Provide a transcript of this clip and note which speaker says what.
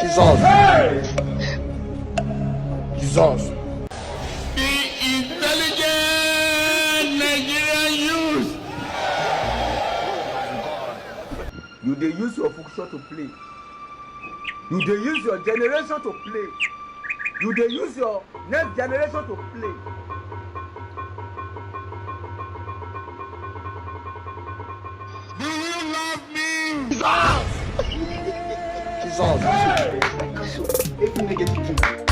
Speaker 1: Jesus. Jesus.
Speaker 2: You dey use your function to play. You dey use your generation to play. You dey use your next generation to play.
Speaker 1: Do you love me?
Speaker 3: Jesus.
Speaker 1: Jesus.
Speaker 3: Every negative thing.